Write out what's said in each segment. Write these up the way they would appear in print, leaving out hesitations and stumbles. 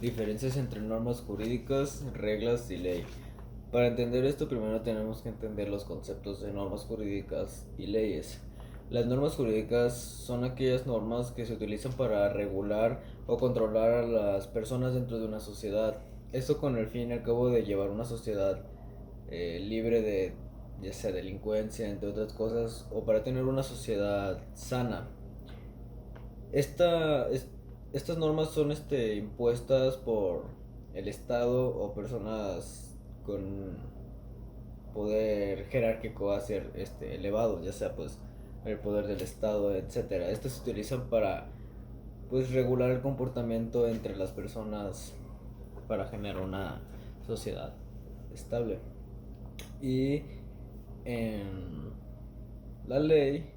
Diferencias entre normas jurídicas, reglas y ley. Para entender esto, primero tenemos que entender los conceptos de normas jurídicas y leyes. Las normas jurídicas son aquellas normas que se utilizan para regular o controlar a las personas dentro de una sociedad. Esto con el fin y al cabo de llevar una sociedad libre de ya sea delincuencia, entre otras cosas, o para tener una sociedad sana. Esta, es- Estas normas son impuestas por el Estado o personas con poder jerárquico a ser elevado, ya sea pues el poder del Estado, etcétera. Estas se utilizan para pues regular el comportamiento entre las personas para generar una sociedad estable. Y en la ley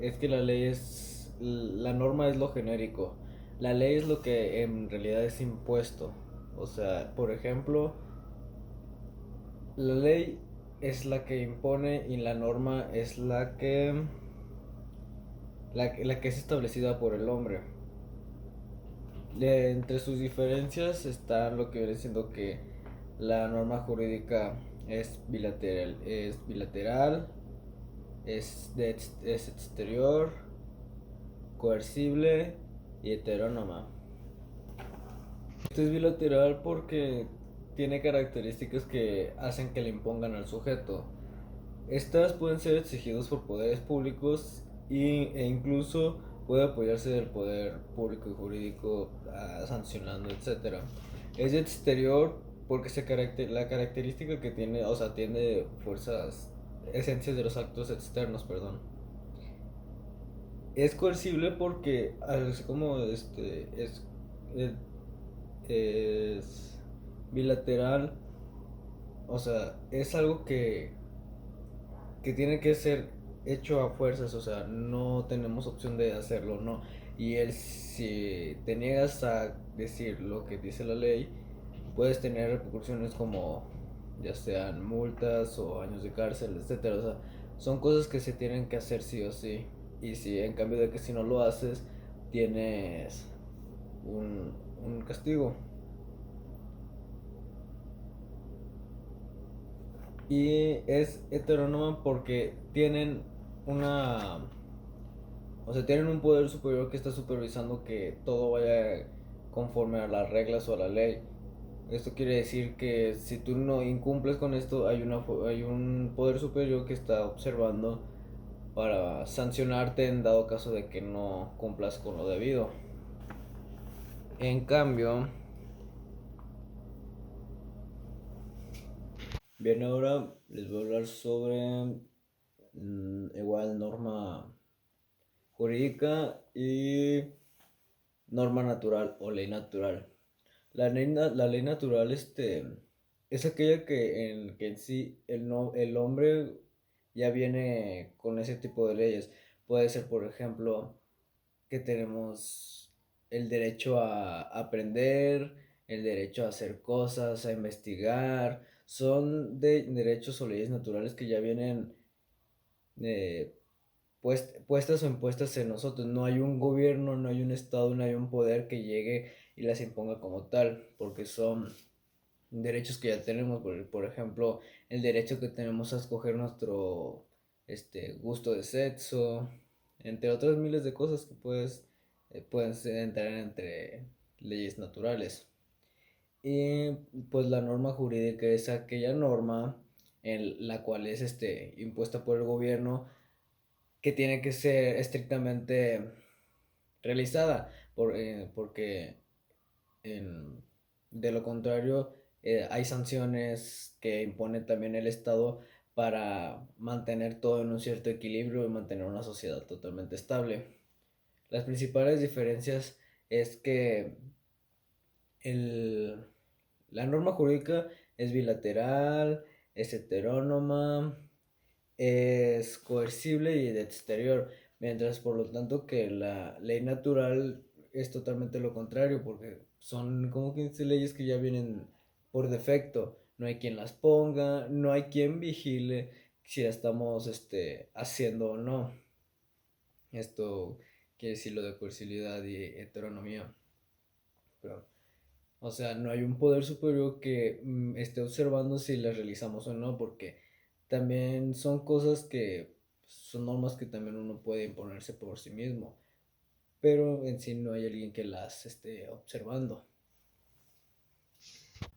es que la norma es lo genérico. La ley es lo que en realidad es impuesto. O sea, por ejemplo, la ley es la que impone y la norma es la que es establecida por el hombre. Entre sus diferencias está lo que viene siendo que la norma jurídica es bilateral, es exterior, coercible y heterónoma. Esto es bilateral porque tiene características que hacen que le impongan al sujeto. Estas pueden ser exigidas por poderes públicos e incluso puede apoyarse del poder público y jurídico sancionando, etcétera. Es de exterior porque la característica que tiene, o sea, tiene fuerzas, esencias de los actos externos, perdón. Es coercible porque así como es, es bilateral, o sea, es algo que tiene que ser hecho a fuerzas, o sea, no tenemos opción de hacerlo, no. Y él, si te niegas a decir lo que dice la ley, puedes tener repercusiones como ya sean multas o años de cárcel, etcétera. O sea, son cosas que se tienen que hacer sí o sí. Y si en cambio de que si no lo haces, tienes un castigo. Y es heterónoma porque una tienen un poder superior que está supervisando que todo vaya conforme a las reglas o a la ley. Esto quiere decir que si tú no incumples con esto, hay un poder superior que está observando para sancionarte en dado caso de que no cumplas con lo debido. En cambio, bien, ahora les voy a hablar sobre igual norma jurídica y norma natural o ley natural. La ley natural es aquella que en sí el hombre ya viene con ese tipo de leyes. Puede ser, por ejemplo, que tenemos el derecho a aprender, el derecho a hacer cosas, a investigar. Son derechos o leyes naturales que ya vienen eh, puestas o impuestas en nosotros. No hay un gobierno, no hay un estado, no hay un poder que llegue y las imponga como tal, porque son derechos que ya tenemos, por ejemplo, el derecho que tenemos a escoger nuestro gusto de sexo, entre otras miles de cosas que pueden entrar entre leyes naturales. Y pues la norma jurídica es aquella norma en la cual es impuesta por el gobierno que tiene que ser estrictamente realizada, porque en- de lo contrario hay sanciones que impone también el Estado para mantener todo en un cierto equilibrio y mantener una sociedad totalmente estable. Las principales diferencias es que el, la norma jurídica es bilateral, es heterónoma, es coercible y de exterior, mientras por lo tanto que la ley natural es totalmente lo contrario, porque son como 15 leyes que ya vienen por defecto, no hay quien las ponga, no hay quien vigile si la estamos haciendo o no. Esto quiere decir lo de coercibilidad y heteronomía. Perdón. O sea, no hay un poder superior que esté observando si las realizamos o no, porque también son cosas que son normas que también uno puede imponerse por sí mismo, pero en sí no hay alguien que las esté observando.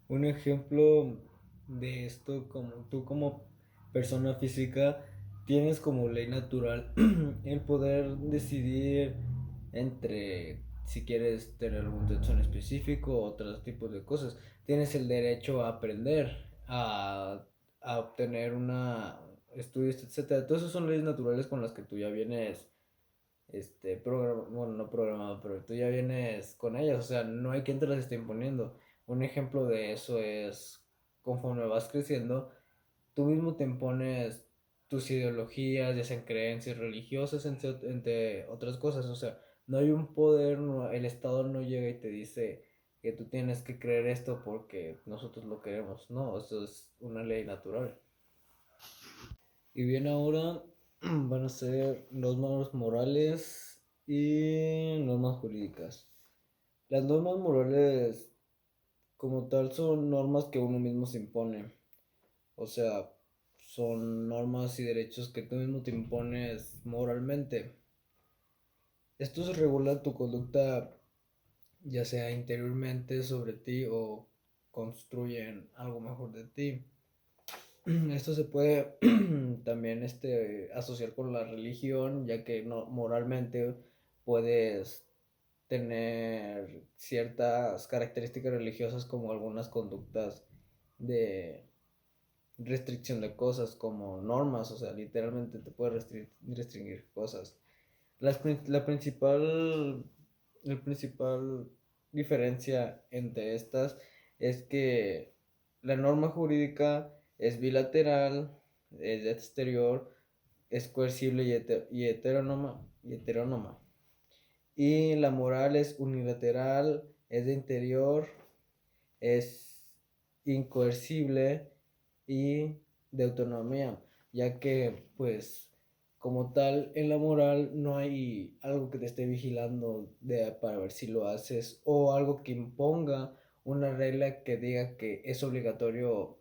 Un ejemplo de esto, como tú como persona física tienes como ley natural el poder decidir entre si quieres tener algún texto en específico o otros tipos de cosas. Tienes el derecho a aprender, a obtener una estudios, etcétera. Todas esas son leyes naturales con las que tú ya vienes bueno, no programado, pero tú ya vienes con ellas, o sea, no hay quien te las esté imponiendo. Un ejemplo de eso es, conforme vas creciendo, tú mismo te impones tus ideologías, ya sean creencias religiosas, entre otras cosas, o sea, no hay un poder, el Estado no llega y te dice que tú tienes que creer esto porque nosotros lo queremos, no, eso es una ley natural. Y bien, ahora van a ser normas morales y normas jurídicas. Las normas morales, como tal, son normas que uno mismo se impone. O sea, son normas y derechos que tú mismo te impones moralmente. Estos regulan tu conducta, ya sea interiormente sobre ti o construyen algo mejor de ti. Esto se puede también asociar con la religión, ya que no, moralmente puedes tener ciertas características religiosas como algunas conductas de restricción de cosas, como normas, o sea, literalmente te puede restringir cosas. La principal diferencia entre estas es que la norma jurídica es bilateral, es de exterior, es coercible y heterónoma. Y la moral es unilateral, es de interior, es incoercible y de autonomía, ya que pues como tal en la moral no hay algo que te esté vigilando para ver si lo haces o algo que imponga una regla que diga que es obligatorio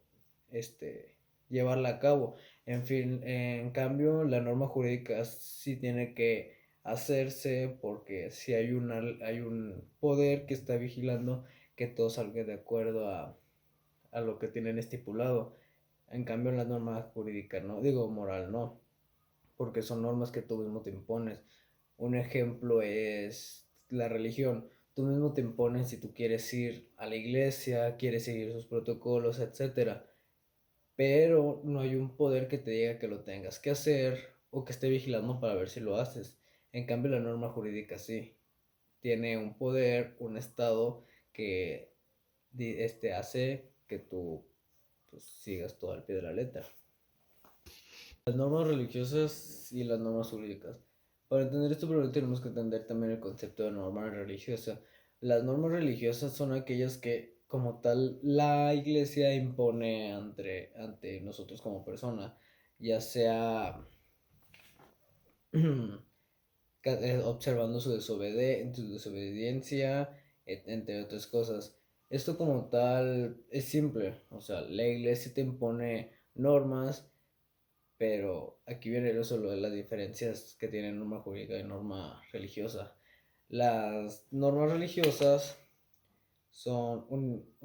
llevarla a cabo. En fin, en cambio la norma jurídica sí tiene que hacerse porque si hay un poder que está vigilando que todo salga de acuerdo a lo que tienen estipulado. En cambio, en la norma jurídica no, digo moral no, porque son normas que tú mismo te impones. Un ejemplo es la religión. Tú mismo te impones si tú quieres ir a la iglesia, quieres seguir sus protocolos, etcétera. Pero no hay un poder que te diga que lo tengas que hacer o que esté vigilando para ver si lo haces. En cambio, la norma jurídica sí. Tiene un poder, un estado que hace que tú pues, sigas todo al pie de la letra. Las normas religiosas y las normas jurídicas. Para entender esto primero tenemos que entender también el concepto de norma religiosa. Las normas religiosas son aquellas que como tal la iglesia impone ante nosotros como persona, ya sea observando su desobediencia, entre otras cosas. Esto como tal es simple, o sea, la iglesia te impone normas, pero aquí viene lo solo de las diferencias que tienen norma jurídica y norma religiosa. Las normas religiosas son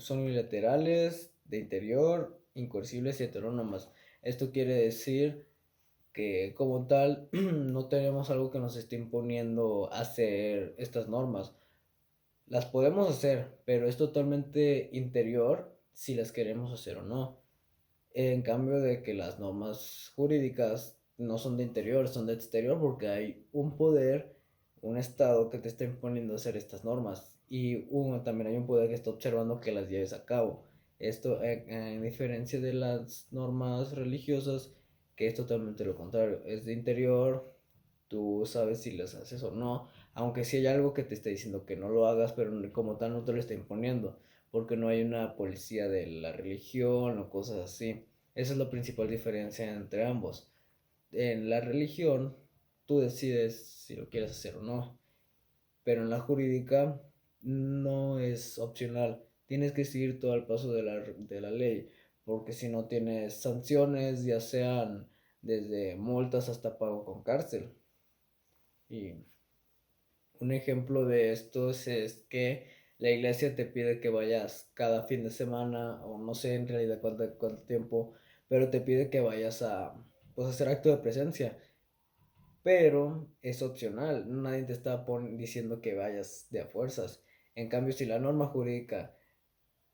unilaterales, de interior, incoercibles y heterónomas. Esto quiere decir que como tal no tenemos algo que nos esté imponiendo hacer estas normas. Las podemos hacer, pero es totalmente interior si las queremos hacer o no. En cambio de que las normas jurídicas no son de interior, son de exterior porque hay un poder, un estado que te está imponiendo hacer estas normas y también hay un poder que está observando que las lleves a cabo. Esto en diferencia de las normas religiosas, que es totalmente lo contrario, es de interior, tú sabes si las haces o no, aunque sí hay algo que te está diciendo que no lo hagas, pero como tal no te lo está imponiendo, porque no hay una policía de la religión o cosas así. Esa es la principal diferencia entre ambos. En la religión, tú decides si lo quieres hacer o no, pero en la jurídica no es opcional. Tienes que seguir todo el paso de la ley, porque si no tienes sanciones, ya sean desde multas hasta pago con cárcel. Y un ejemplo de esto es que la iglesia te pide que vayas cada fin de semana, o no sé en realidad cuánto tiempo, pero te pide que vayas a pues, hacer acto de presencia. Pero es opcional, nadie te está diciendo que vayas de a fuerzas. En cambio, si la norma jurídica,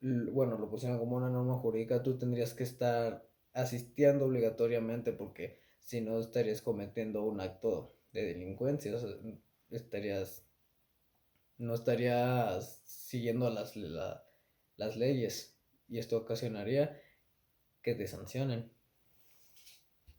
bueno, lo pusieron como una norma jurídica, tú tendrías que estar asistiendo obligatoriamente porque si no estarías cometiendo un acto de delincuencia, o sea, estarías, no estarías siguiendo las leyes y esto ocasionaría que te sancionen.